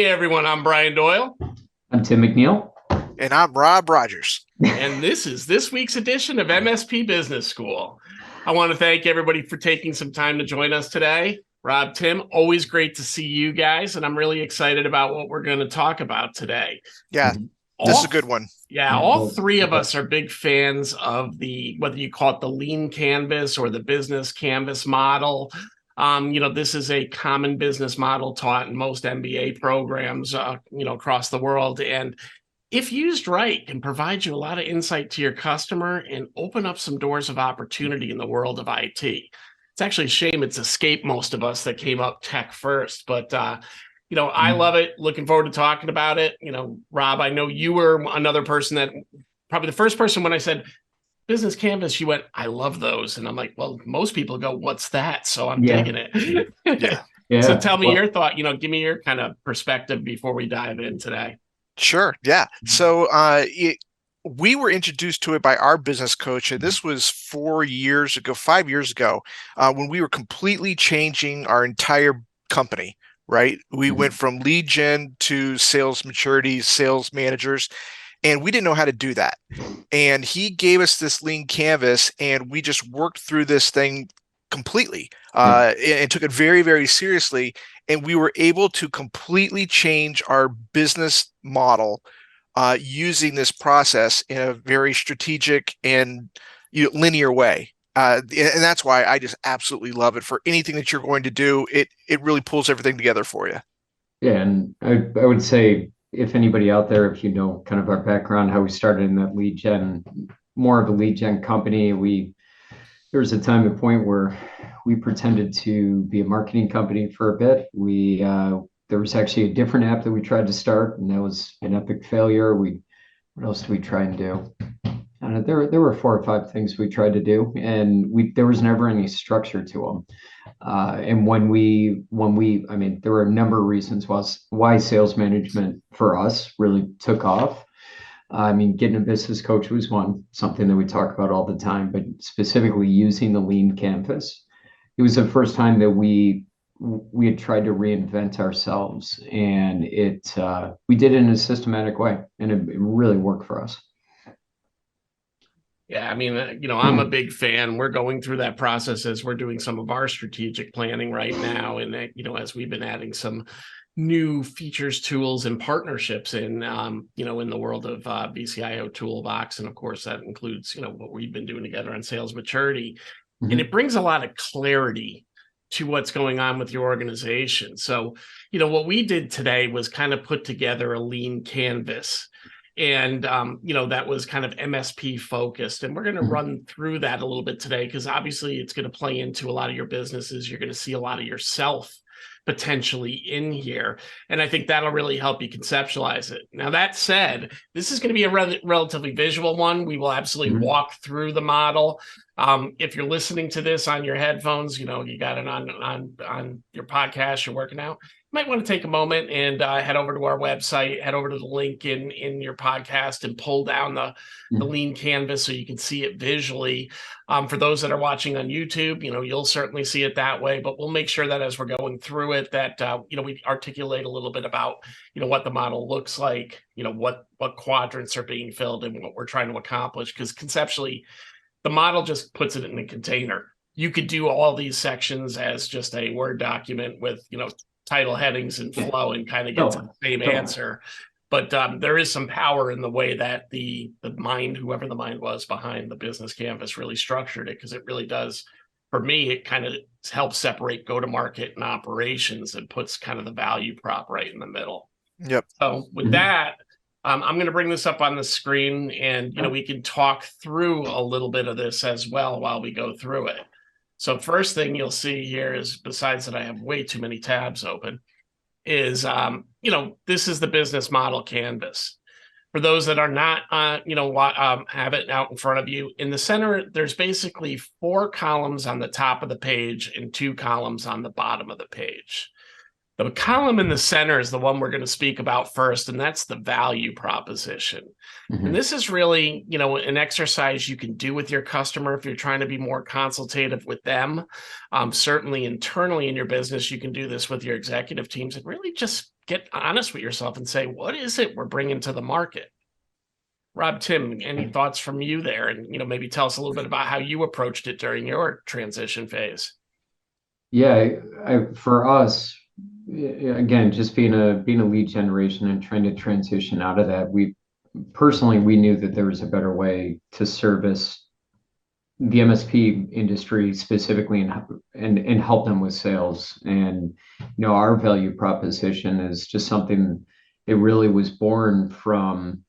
Hey everyone, I'm Brian Doyle, I'm Tim McNeil. And I'm Rob Rogers. and this is this week's edition of MSP Business School. I want to thank everybody for taking some time to join us today. Rob, Tim, always great to see you guys, and I'm really excited about what we're going to talk about today. Yeah, this is a good one. Yeah, all three of us are big fans of whether you call it the lean canvas or the business canvas model. This is a common business model taught in most MBA programs, across the world. And if used right, can provide you a lot of insight to your customer and open up some doors of opportunity in the world of IT. It's actually a shame it's escaped most of us that came up tech first, but I love it. Looking forward to talking about it. Rob, I know you were another person that probably the first person when I said business canvas, you went, I love those. And I'm like, well, most people go, what's that? So I'm digging it. Yeah. So tell me your thought, give me your kind of perspective before we dive in today. Sure. Yeah. So we were introduced to it by our business coach. And this was 5 years ago, when we were completely changing our entire company. Right. We went from lead gen to sales maturity, sales managers, and we didn't know how to do that. And he gave us this lean canvas, and we just worked through this thing completely and took it very, very seriously. And we were able to completely change our business model using this process in a very strategic and linear way. And that's why I just absolutely love it. For anything that you're going to do, it really pulls everything together for you. Yeah, and I would say if anybody out there, if you know kind of our background, how we started in that lead gen, more of a lead gen company, there was a time and point where we pretended to be a marketing company for a bit. There was actually a different app that we tried to start, and that was an epic failure. What else did we try and do? There were 4 or 5 things we tried to do, and there was never any structure to them. And I mean, there were a number of reasons why sales management for us really took off. I mean, getting a business coach was something that we talk about all the time, but specifically using the lean canvas. It was the first time that we had tried to reinvent ourselves, and we did it in a systematic way, and it really worked for us. Yeah, I mean, I'm a big fan. We're going through that process as we're doing some of our strategic planning right now. And, as we've been adding some new features, tools, and partnerships in the world of BCIO Toolbox. And of course, that includes, what we've been doing together on sales maturity. And it brings a lot of clarity to what's going on with your organization. So, what we did today was kind of put together a lean canvas. And, that was kind of MSP focused. And we're going to run through that a little bit today, because obviously it's going to play into a lot of your businesses. You're going to see a lot of yourself potentially in here. And I think that'll really help you conceptualize it. Now, that said, this is going to be a relatively visual one. We will absolutely walk through the model. If you're listening to this on your headphones, you got it on your podcast, you're working out, might want to take a moment and head over to our website, head over to the link in your podcast and pull down the lean canvas so you can see it visually. For those that are watching on YouTube, you'll certainly see it that way, but we'll make sure that as we're going through it, that, we articulate a little bit about, what the model looks like, what quadrants are being filled and what we're trying to accomplish. Because conceptually, the model just puts it in a container. You could do all these sections as just a Word document with, title headings and flow and kind of get to the same answer. But there is some power in the way that the mind, whoever the mind was behind the business canvas, really structured it, because it really does, for me, it kind of helps separate go-to-market and operations and puts kind of the value prop right in the middle. Yep. So with that, I'm going to bring this up on the screen, and we can talk through a little bit of this as well while we go through it. So first thing you'll see here is, besides that I have way too many tabs open, is, this is the business model canvas. For those that are not, have it out in front of you, in the center, there's basically 4 columns on the top of the page and 2 columns on the bottom of the page. The column in the center is the one we're going to speak about first, and that's the value proposition. And this is really, an exercise you can do with your customer if you're trying to be more consultative with them. Certainly internally in your business, you can do this with your executive teams and really just get honest with yourself and say, what is it we're bringing to the market? Rob, Tim, any thoughts from you there? And, maybe tell us a little bit about how you approached it during your transition phase. Yeah, for us, again, just being a lead generation and trying to transition out of that, we knew that there was a better way to service the MSP industry specifically and help them with sales. And our value proposition is just something that really was born from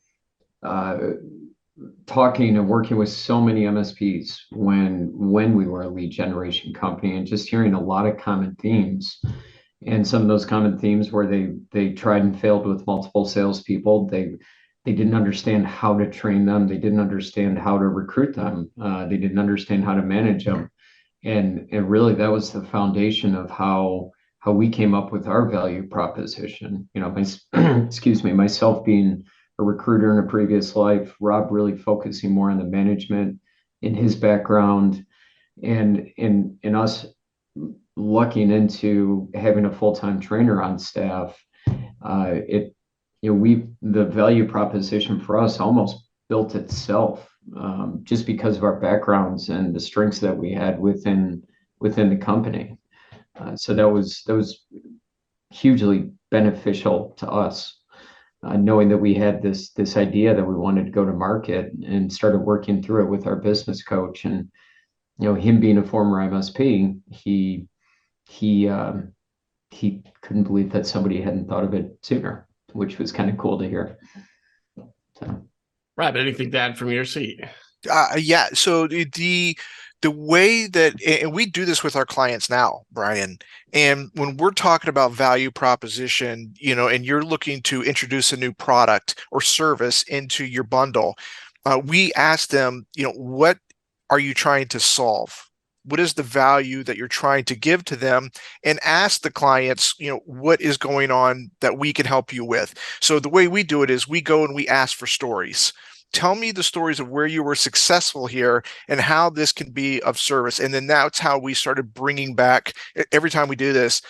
talking and working with so many MSPs when we were a lead generation company, and just hearing a lot of common themes. And some of those common themes where they tried and failed with multiple salespeople. They didn't understand how to train them. They didn't understand how to recruit them. They didn't understand how to manage them. And really, that was the foundation of how we came up with our value proposition. Myself being a recruiter in a previous life, Rob really focusing more on the management in his background, and in us lucking into having a full-time trainer on staff. The value proposition for us almost built itself, just because of our backgrounds and the strengths that we had within the company. So that was hugely beneficial to us, knowing that we had this idea that we wanted to go to market, and started working through it with our business coach. And him being a former MSP, he couldn't believe that somebody hadn't thought of it sooner, which was kind of cool to hear. So. Rob, anything to add from your seat? Yeah. So the way that, and we do this with our clients now, Brian, and when we're talking about value proposition, and you're looking to introduce a new product or service into your bundle, we ask them, what are you trying to solve? What is the value that you're trying to give to them? And ask the clients, what is going on that we can help you with? So the way we do it is we go and we ask for stories. Tell me the stories of where you were successful here and how this can be of service. And then that's how we started bringing back, every time we do this,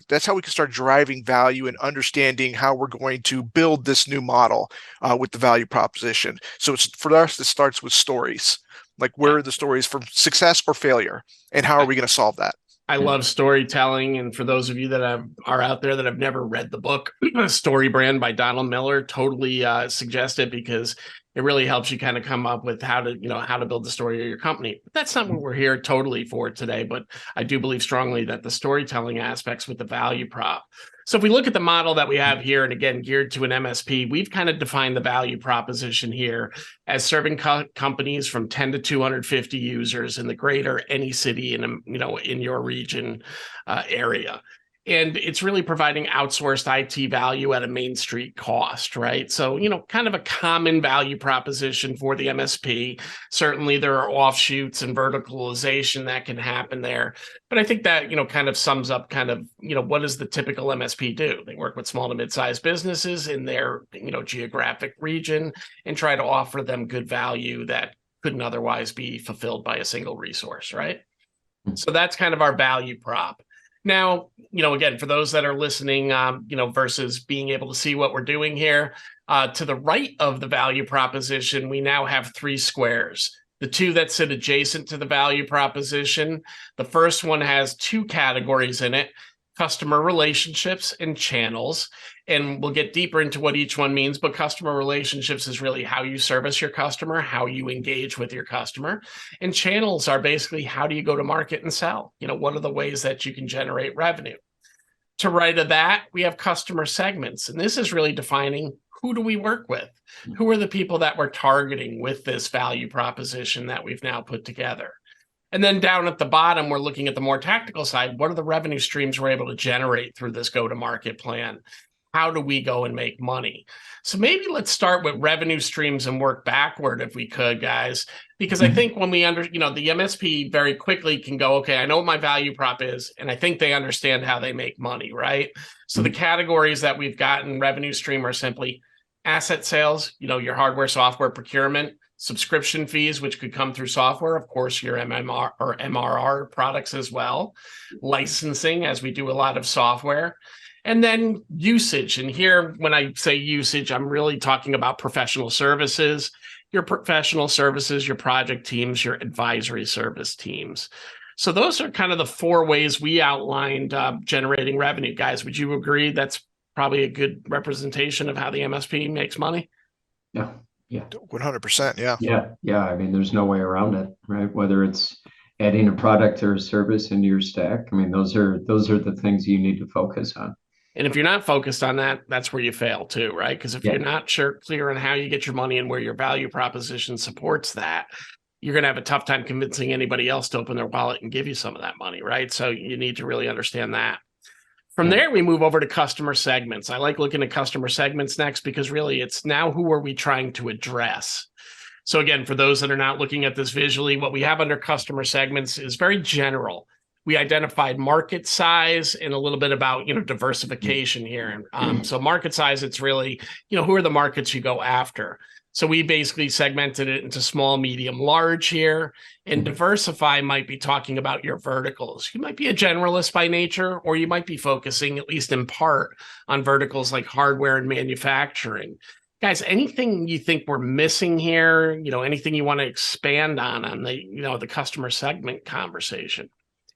that's how we can start driving value and understanding how we're going to build this new model with the value proposition. So for us, it starts with stories. Like, where are the stories from success or failure, and how are we going to solve that? I love storytelling. And for those of you that are out there that have never read the book, Story Brand by Donald Miller, totally suggest it, because it really helps you kind of come up with how to build the story of your company. But that's not what we're here totally for today. But I do believe strongly that the storytelling aspects with the value prop. So if we look at the model that we have here, and again, geared to an MSP, we've kind of defined the value proposition here as serving companies from 10 to 250 users in the greater any city in your region area. And it's really providing outsourced IT value at a Main Street cost, right? So, kind of a common value proposition for the MSP. Certainly there are offshoots and verticalization that can happen there. But I think that, kind of sums up what does the typical MSP do? They work with small to mid-sized businesses in their, geographic region, and try to offer them good value that couldn't otherwise be fulfilled by a single resource, right? So that's kind of our value prop. Now, again, for those that are listening, versus being able to see what we're doing here, to the right of the value proposition, we now have 3 squares. The 2 that sit adjacent to the value proposition. The first one has 2 categories in it: customer relationships and channels. And we'll get deeper into what each one means, but customer relationships is really how you service your customer, how you engage with your customer. And channels are basically, how do you go to market and sell? What are the ways that you can generate revenue? To right of that, we have customer segments. And this is really defining, who do we work with? Who are the people that we're targeting with this value proposition that we've now put together? And then down at the bottom, we're looking at the more tactical side. What are the revenue streams we're able to generate through this go-to-market plan? how do we go and make money? So maybe let's start with revenue streams and work backward if we could, guys, because I think when we the MSP very quickly can go, okay, I know what my value prop is, and I think they understand how they make money, right? So the categories that we've got in revenue stream are simply asset sales, your hardware, software procurement, subscription fees, which could come through software, of course, your MMR or MRR products as well, licensing, as we do a lot of software, and then usage. And here, when I say usage, I'm really talking about professional services, your project teams, your advisory service teams. So those are kind of the 4 ways we outlined generating revenue. Guys, would you agree that's probably a good representation of how the MSP makes money? Yeah. 100%. Yeah. Yeah. I mean, there's no way around it, right? Whether it's adding a product or a service into your stack, I mean, those are the things you need to focus on. And if you're not focused on that, that's where you fail too, right? Because if you're not clear on how you get your money and where your value proposition supports that, you're going to have a tough time convincing anybody else to open their wallet and give you some of that money, right? So you need to really understand that. From there, we move over to customer segments. I like looking at customer segments next because really it's now who are we trying to address? So again, for those that are not looking at this visually, what we have under customer segments is very general. We identified market size and a little bit about, diversification here. So market size, it's really, who are the markets you go after? So we basically segmented it into small, medium, large here. And diversify might be talking about your verticals. You might be a generalist by nature, or you might be focusing, at least in part, on verticals like hardware and manufacturing. Guys, anything you think we're missing here? Anything you want to expand on the, the customer segment conversation?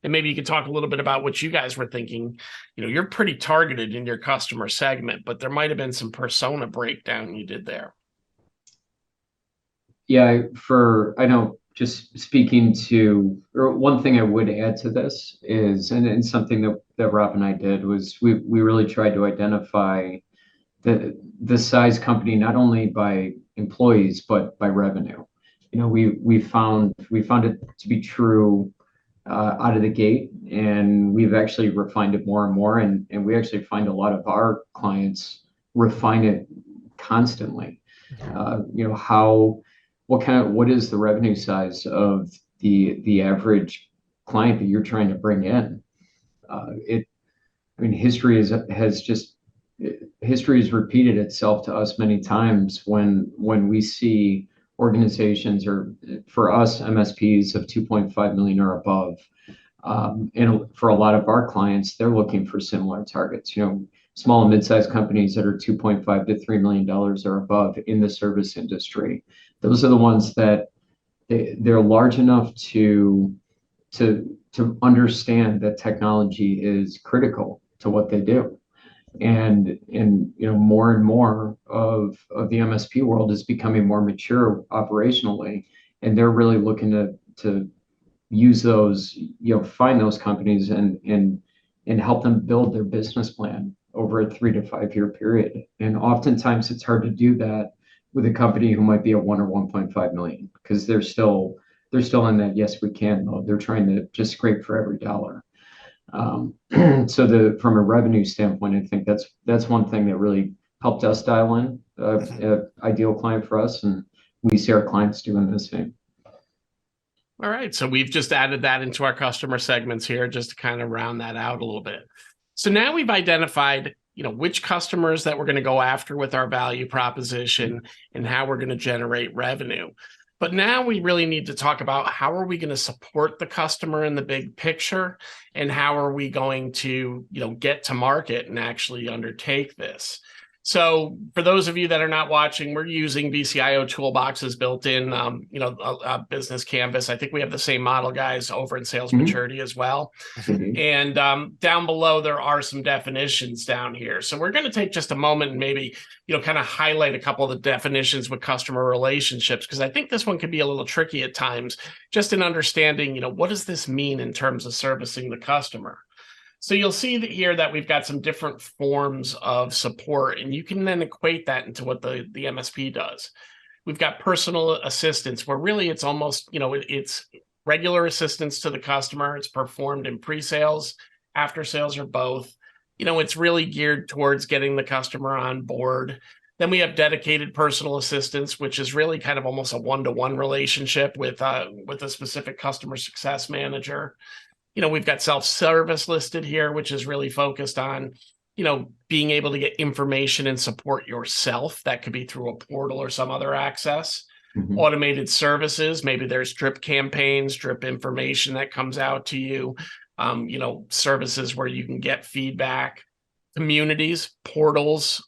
And maybe you could talk a little bit about what you guys were thinking. You're pretty targeted in your customer segment, but there might have been some persona breakdown you did there. Yeah, I know, just speaking to, or one thing I would add to this is, and something that Rob and I did was we really tried to identify the size company, not only by employees, but by revenue. We found it to be true out of the gate, and we've actually refined it more and more, and we actually find a lot of our clients refine it constantly. What is the revenue size of the average client that you're trying to bring in? History has repeated itself to us many times when we see organizations, or for us, MSPs of 2.5 million or above. And for a lot of our clients, they're looking for similar targets. Small and mid-sized companies that are $2.5 to $3 million or above in the service industry. Those are the ones that they're large enough to understand that technology is critical to what they do. And more and more of the MSP world is becoming more mature operationally, and they're really looking to use those, find those companies and help them build their business plan over a 3 to 5 year period. And oftentimes it's hard to do that with a company who might be at 1 or 1.5 million, because they're still in that yes we can mode. They're trying to just scrape for every dollar. So from a revenue standpoint, I think that's one thing that really helped us dial in an ideal client for us, and we see our clients doing the same. All right, so we've just added that into our customer segments here just to kind of round that out a little bit. So now we've identified, which customers that we're going to go after with our value proposition and how we're going to generate revenue. But now we really need to talk about how are we going to support the customer in the big picture, and how are we going to, get to market and actually undertake this. So for those of you that are not watching, we're using VCIO toolboxes built in, a business canvas. I think we have the same model, guys, over in sales maturity as well. And down below, there are some definitions down here. So we're going to take just a moment and maybe, kind of highlight a couple of the definitions with customer relationships, because I think this one can be a little tricky at times, just in understanding, what does this mean in terms of servicing the customer? So you'll see that here that we've got some different forms of support, and you can then equate that into what the MSP does. We've got personal assistance, where really it's almost, it's regular assistance to the customer. It's performed in pre-sales, after sales, or both. it's really geared towards getting the customer on board. Then we have dedicated personal assistants, which is really kind of almost a one-to-one relationship with a specific customer success manager. We've got self-service listed here, which is really focused on, being able to get information and support yourself. That could be through a portal or some other access. Mhm. Automated services, maybe there's drip campaigns, drip information that comes out to you, services where you can get feedback, communities, portals,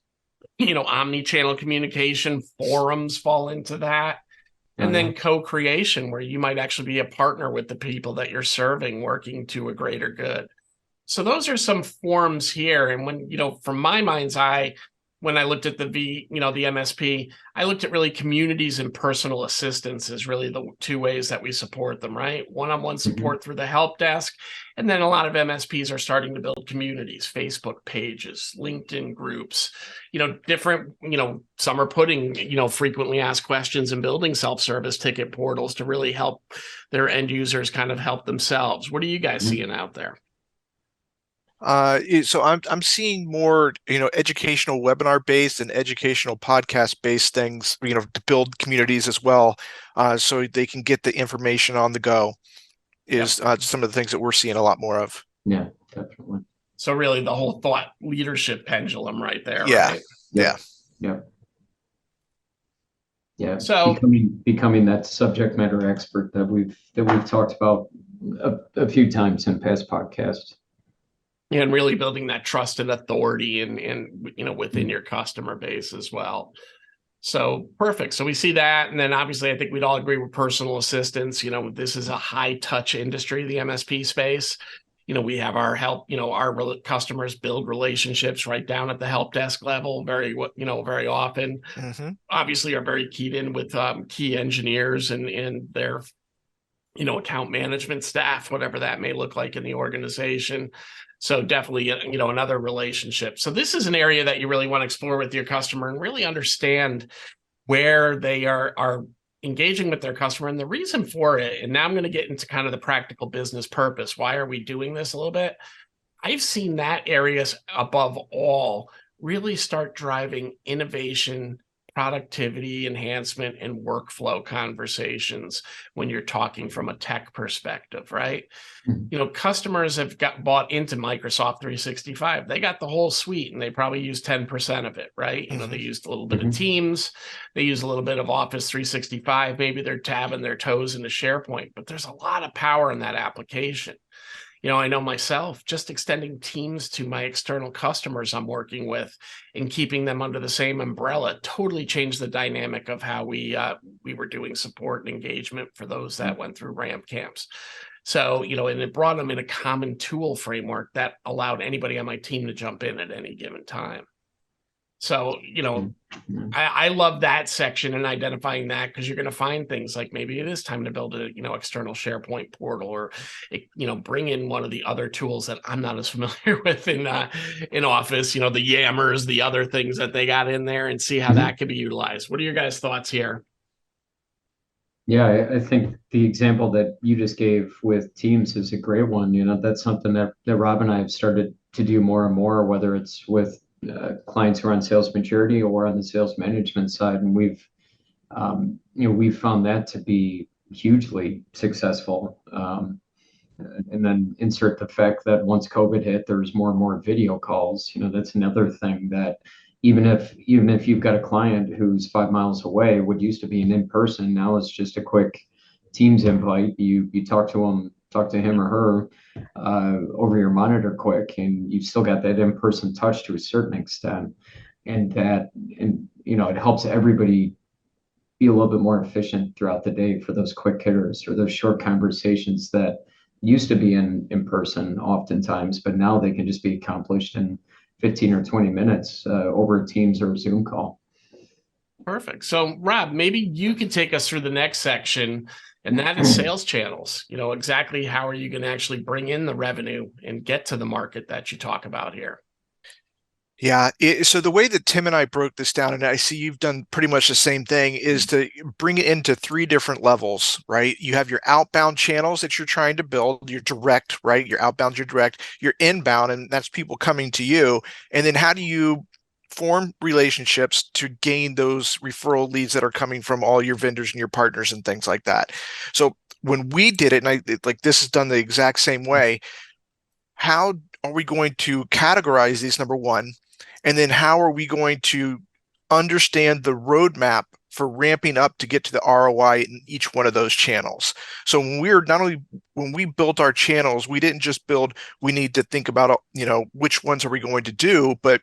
omni-channel communication, forums fall into that. And yeah. then co-creation, where you might actually be a partner with the people that you're serving, working to a greater good. So those are some forms here. And when, from my mind's eye, when I looked at the MSP, I looked at really communities and personal assistance as really the two ways that we support them, right? One-on-one support through the help desk. And then a lot of MSPs are starting to build communities, Facebook pages, LinkedIn groups, different, some are putting, frequently asked questions and building self-service ticket portals to really help their end users kind of help themselves. What are you guys seeing out there? So I'm seeing more, educational webinar based and educational podcast based things, to build communities as well, so they can get the information on the go. Is some of the things that we're seeing a lot more of. Yeah, definitely. So really, the whole thought leadership pendulum right there, Yeah. right? Yeah. So becoming that subject matter expert that we've talked about a few times in past podcasts. And really building that trust and authority and within your customer base as well. So perfect. So we see that. And then obviously I think we'd all agree with personal assistance. This is a high touch industry, the MSP space. We have our help, our customers build relationships right down at the help desk level very often. Obviously are very keyed in with key engineers and their account management staff, whatever that may look like in the organization. So definitely, another relationship. So this is an area that you really want to explore with your customer and really understand where they are engaging with their customer and the reason for it. And now I'm going to get into kind of the practical business purpose. Why are we doing this a little bit? I've seen that areas above all really start driving innovation, productivity enhancement, and workflow conversations when you're talking from a tech perspective, right? Customers have bought into Microsoft 365. They got the whole suite and they probably use 10% of it, right? They used a little bit of Teams, they use a little bit of Office 365, maybe they're tabbing their toes into SharePoint, but there's a lot of power in that application. I know myself, just extending Teams to my external customers I'm working with and keeping them under the same umbrella totally changed the dynamic of how we were doing support and engagement for those that went through ramp camps. So, and it brought them in a common tool framework that allowed anybody on my team to jump in at any given time. So, I love that section and identifying that, because you're going to find things like maybe it is time to build a, external SharePoint portal, or, bring in one of the other tools that I'm not as familiar with in Office, the Yammers, the other things that they got in there, and see how that could be utilized. What are your guys' thoughts here? Yeah, I think the example that you just gave with Teams is a great one. That's something that Rob and I have started to do more and more, whether it's with clients who are on sales maturity or on the sales management side. And we've found that to be hugely successful. And then insert the fact that once COVID hit, there was more and more video calls. That's another thing that even if you've got a client who's 5 miles away, what used to be an in-person, now it's just a quick Teams invite. You talk to him or her over your monitor quick, and you've still got that in-person touch to a certain extent. And it helps everybody be a little bit more efficient throughout the day for those quick hitters or those short conversations that used to be in person oftentimes, but now they can just be accomplished in 15 or 20 minutes over a Teams or a Zoom call. Perfect. So Rob, maybe you can take us through the next section, and that is sales channels. Exactly how are you going to actually bring in the revenue and get to the market that you talk about here? Yeah. So the way that Tim and I broke this down, and I see you've done pretty much the same thing, is to bring it into three different levels, right? You have your outbound channels that you're trying to build, your direct, right? Your outbound, your direct, your inbound, and that's people coming to you. And then how do you form relationships to gain those referral leads that are coming from all your vendors and your partners and things like that? So when we did it, and like this is done the exact same way, how are we going to categorize these, number one? And then how are we going to understand the roadmap for ramping up to get to the ROI in each one of those channels? So when we built our channels, we didn't just build, we need to think about, which ones are we going to do, but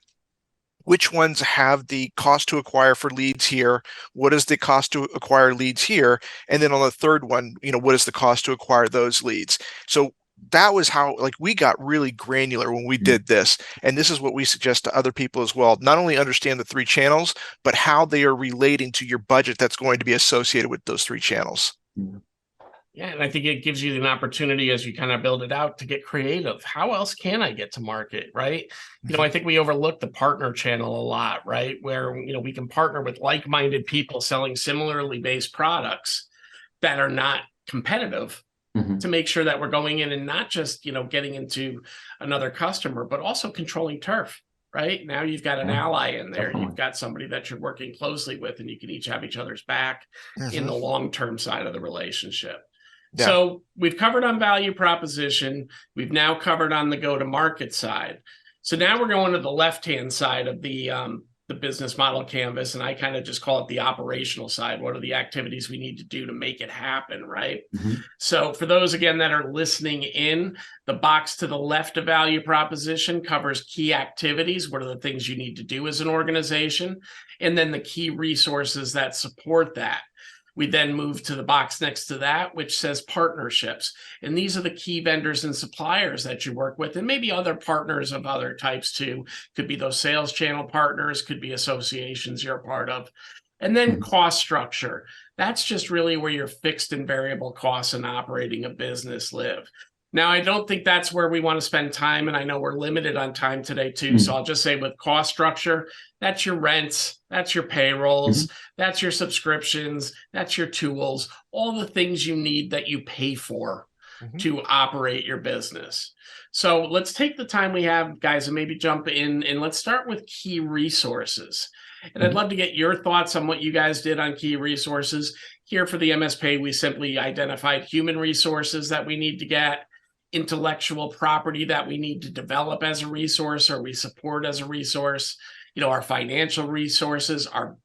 which ones have the cost to acquire for leads here? What is the cost to acquire leads here? And then on the third one, what is the cost to acquire those leads? So that was how, like, we got really granular when we did this. And this is what we suggest to other people as well. Not only understand the three channels, but how they are relating to your budget that's going to be associated with those three channels. Yeah, and I think it gives you an opportunity as you kind of build it out to get creative. How else can I get to market, right? I think we overlook the partner channel a lot, right? Where, we can partner with like-minded people selling similarly based products that are not competitive to make sure that we're going in and not just, getting into another customer, but also controlling turf, right? Now you've got an ally in there. Definitely. You've got somebody that you're working closely with, and you can each have each other's back in the long-term side of the relationship. Yeah. So we've covered on value proposition. We've now covered on the go-to-market side. So now we're going to the left-hand side of the business model canvas, and I kind of just call it the operational side. What are the activities we need to do to make it happen, right? So for those, again, that are listening in, the box to the left of value proposition covers key activities. What are the things you need to do as an organization? And then the key resources that support that. We then move to the box next to that, which says partnerships. And these are the key vendors and suppliers that you work with, and maybe other partners of other types too. Could be those sales channel partners, could be associations you're a part of. And then cost structure. That's just really where your fixed and variable costs in operating a business live. Now, I don't think that's where we want to spend time, and I know we're limited on time today too. So I'll just say with cost structure, that's your rents, that's your payrolls, that's your subscriptions, that's your tools, all the things you need that you pay for to operate your business. So let's take the time we have, guys, and maybe jump in, and let's start with key resources. And I'd love to get your thoughts on what you guys did on key resources. Here for the MSP, we simply identified human resources that we need to get, intellectual property that we need to develop as a resource or we support as a resource, our financial resources, our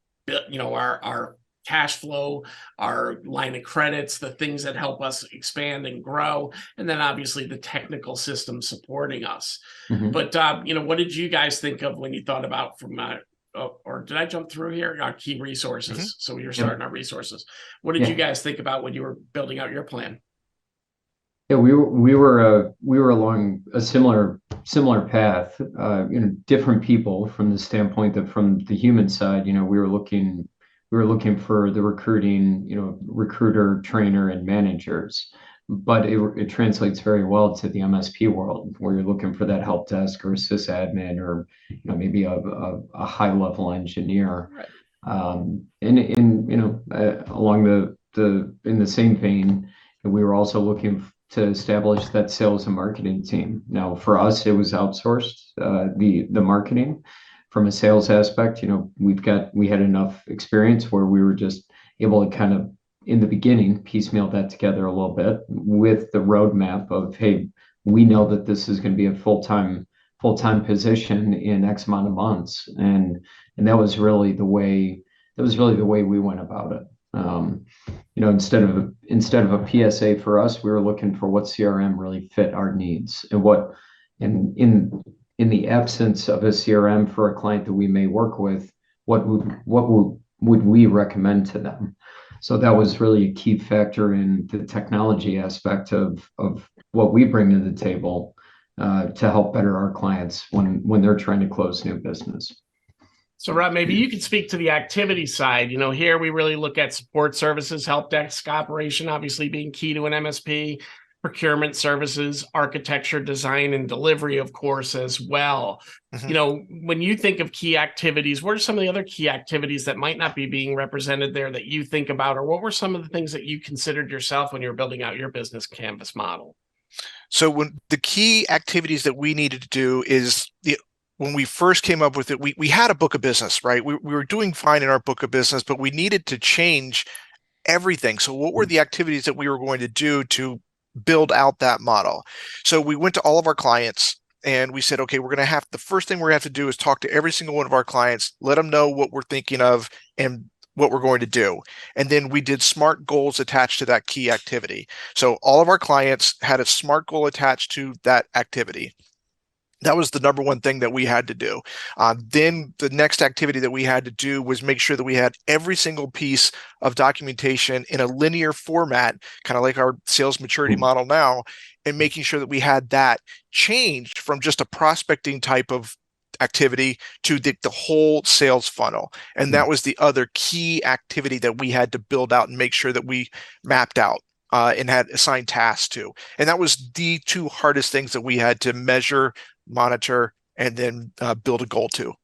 cash flow, our line of credits, the things that help us expand and grow, and then obviously the technical system supporting us. But what did you guys think of when you thought about or did I jump through here? Our key resources. So we were starting our resources. What did you guys think about when you were building out your plan? Yeah, we were along a similar path. Different people from the standpoint that from the human side, we were looking for the recruiting, recruiter, trainer, and managers. But it translates very well to the MSP world, where you're looking for that help desk or sysadmin or maybe a high level engineer. Right. Along in the same vein, we were also looking to establish that sales and marketing team. Now, for us, it was outsourced, the marketing. From a sales aspect, we had enough experience where we were just able to kind of, in the beginning, piecemeal that together a little bit with the roadmap of, hey, we know that this is going to be a full-time position in X amount of months, and that was really the way we went about it. Instead of a PSA for us, we were looking for what CRM really fit our needs and in the absence of a CRM for a client that we may work with, what would we recommend to them? So that was really a key factor in the technology aspect of what we bring to the table to help better our clients when they're trying to close new business. So Rob, maybe you could speak to the activity side. Here we really look at support services, help desk operation, obviously being key to an MSP, procurement services, architecture, design, and delivery, of course, as well. Mhm. You know, when you think of key activities, what are some of the other key activities that might not be being represented there that you think about, or what were some of the things that you considered yourself when you were building out your business canvas model? So when the key activities that we needed to do is when we first came up with it, we had a book of business, right? We were doing fine in our book of business, but we needed to change everything. So what were the activities that we were going to do to build out that model? So we went to all of our clients and we said, okay, the first thing we're gonna have to do is talk to every single one of our clients, let them know what we're thinking of and what we're going to do. And then we did SMART goals attached to that key activity. So all of our clients had a SMART goal attached to that activity. That was the number one thing that we had to do. Then the next activity that we had to do was make sure that we had every single piece of documentation in a linear format, kind of like our sales maturity model now, and making sure that we had that changed from just a prospecting type of activity to the whole sales funnel. And that was the other key activity that we had to build out and make sure that we mapped out. And had assigned tasks to. And that was the two hardest things that we had to measure, monitor, and then build a goal to.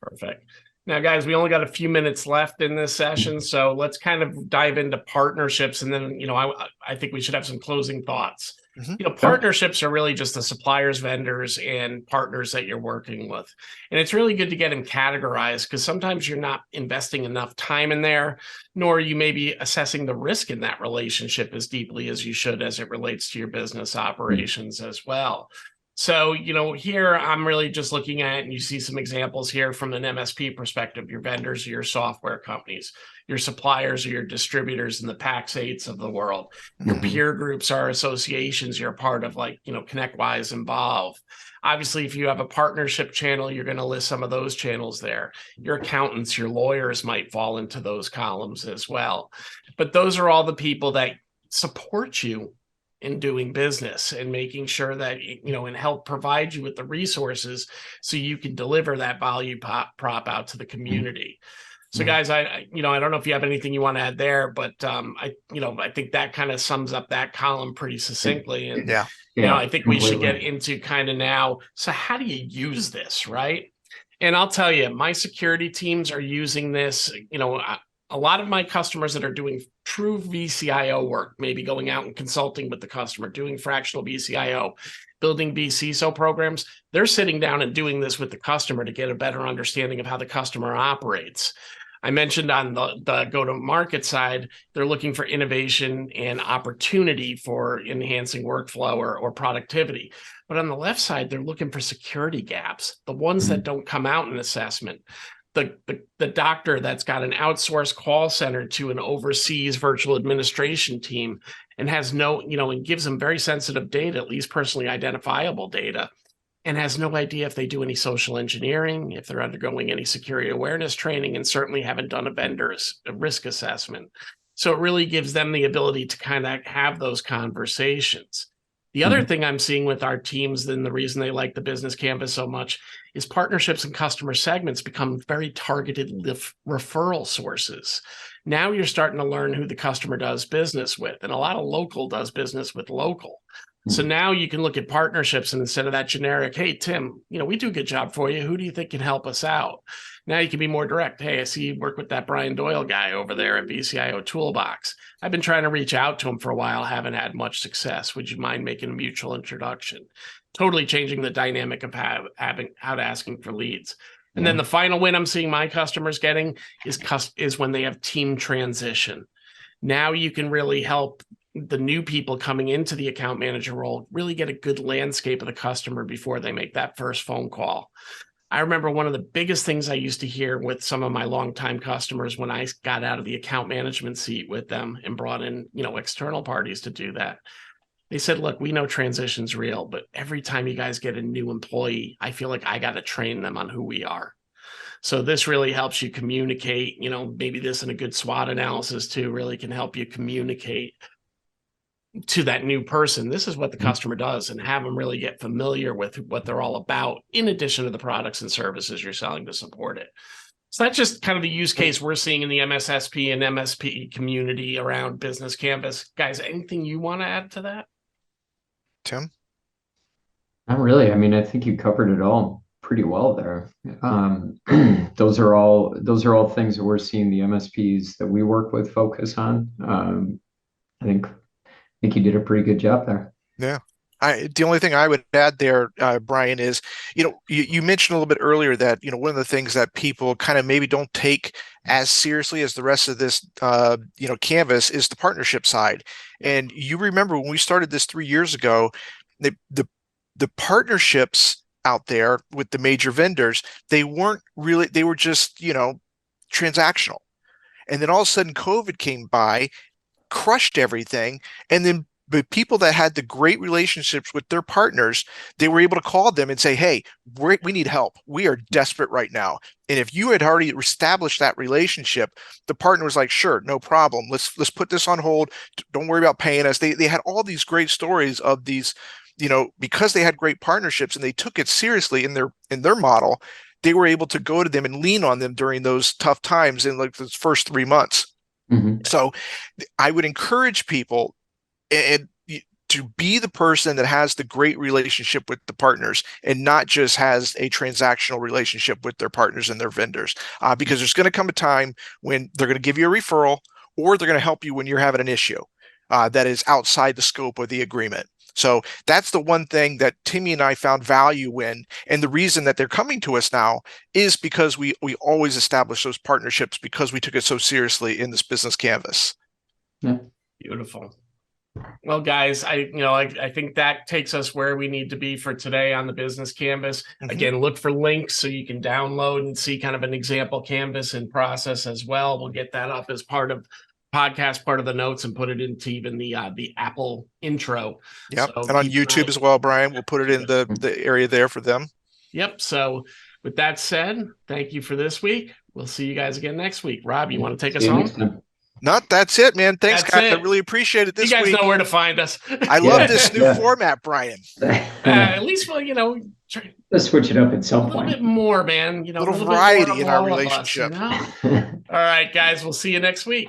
Perfect. Now, guys, we only got a few minutes left in this session, so let's kind of dive into partnerships, and then, you know, I think we should have some closing thoughts. You know, partnerships are really just the suppliers, vendors, and partners that you're working with. And it's really good to get them categorized because sometimes you're not investing enough time in there, nor are you maybe assessing the risk in that relationship as deeply as you should as it relates to your business operations as well. So, you know, here I'm really just looking at, and you see some examples here from an MSP perspective, your vendors are your software companies, your suppliers are your distributors and the Pax8s of the world. Your peer groups are associations you're a part of, like, you know, ConnectWise, Involve. Obviously, if you have a partnership channel, you're going to list some of those channels there. Your accountants, your lawyers might fall into those columns as well. But those are all the people that support you in doing business and making sure that, you know, and help provide you with the resources so you can deliver that value prop out to the community. So guys, I don't know if you have anything you want to add there, but I think that kind of sums up that column pretty succinctly. And you know, I think we should get into kind of now, so how do you use this, right? And I'll tell you, my security teams are using this. You know, a lot of my customers that are doing true VCIO work, maybe going out and consulting with the customer, doing fractional VCIO, building BCISO programs, they're sitting down and doing this with the customer to get a better understanding of how the customer operates. I mentioned on the go-to-market side, they're looking for innovation and opportunity for enhancing workflow or productivity. But on the left side, they're looking for security gaps, the ones that don't come out in assessment. The doctor that's got an outsourced call center to an overseas virtual administration team and has no, you know, and gives them very sensitive data, at least personally identifiable data, and has no idea if they do any social engineering, if they're undergoing any security awareness training, and certainly haven't done a risk assessment. So it really gives them the ability to kind of have those conversations. The other thing I'm seeing with our teams, and the reason they like the business canvas so much, is partnerships and customer segments become very targeted referral sources. Now you're starting to learn who the customer does business with, and a lot of local does business with local. So now you can look at partnerships, and instead of that generic, hey, Tim, you know, we do a good job for you. Who do you think can help us out? Now you can be more direct. Hey, I see you work with that Brian Doyle guy over there at VCIO Toolbox. I've been trying to reach out to him for a while, haven't had much success. Would you mind making a mutual introduction? Totally changing the dynamic of asking for leads. And then the final win I'm seeing my customers getting is when they have team transition. Now you can really help the new people coming into the account manager role really get a good landscape of the customer before they make that first phone call. I remember one of the biggest things I used to hear with some of my longtime customers when I got out of the account management seat with them and brought in, you know, external parties to do that. They said, look, we know transition's real, but every time you guys get a new employee, I feel like I got to train them on who we are. So this really helps you communicate, you know, maybe this and a good SWOT analysis too really can help you communicate to that new person. This is what the customer does, and have them really get familiar with what they're all about, in addition to the products and services you're selling to support it. So that's just kind of the use case we're seeing in the MSSP and MSP community around Business Canvas. Guys, anything you want to add to that? Tim? Not really. I mean, I think you covered it all pretty well there. Those are all things that we're seeing the MSPs that we work with focus on. I think you did a pretty good job there. Yeah. The only thing I would add there, Brian, is, you mentioned a little bit earlier that, one of the things that people kind of maybe don't take as seriously as the rest of this, canvas is the partnership side. And you remember when we started this 3 years ago, the partnerships out there with the major vendors, they were just, transactional. And then all of a sudden COVID came by, crushed everything, and then the people that had the great relationships with their partners, they were able to call them and say, hey, we need help. We are desperate right now. And if you had already established that relationship, the partner was like, sure, no problem. Let's put this on hold. Don't worry about paying us. They had all these great stories of these, because they had great partnerships and they took it seriously in their model, they were able to go to them and lean on them during those tough times in like those first 3 months. Mm-hmm. So I would encourage people to be the person that has the great relationship with the partners and not just has a transactional relationship with their partners and their vendors, because there's going to come a time when they're going to give you a referral or they're going to help you when you're having an issue that is outside the scope of the agreement. So that's the one thing that Timmy and I found value in. And the reason that they're coming to us now is because we always establish those partnerships because we took it so seriously in this business canvas. Yeah. Beautiful. Well, guys, I think that takes us where we need to be for today on the Business Canvas. Mm-hmm. Again, look for links so you can download and see kind of an example canvas in process as well. We'll get that up as part of podcast, part of the notes, and put it into even the Apple intro. Yep. So and on YouTube as well, Brian. We'll put it in the area there for them. Yep. So with that said, thank you for this week. We'll see you guys again next week. Rob, you want to take us home? That's it, man. Thanks, That's guys. it. I really appreciate it this week. You guys know where to find us. I love this new format, Brian. At least, let's switch it up at some point. A little bit more, man. A little variety in our relationship. All right, guys. We'll see you next week.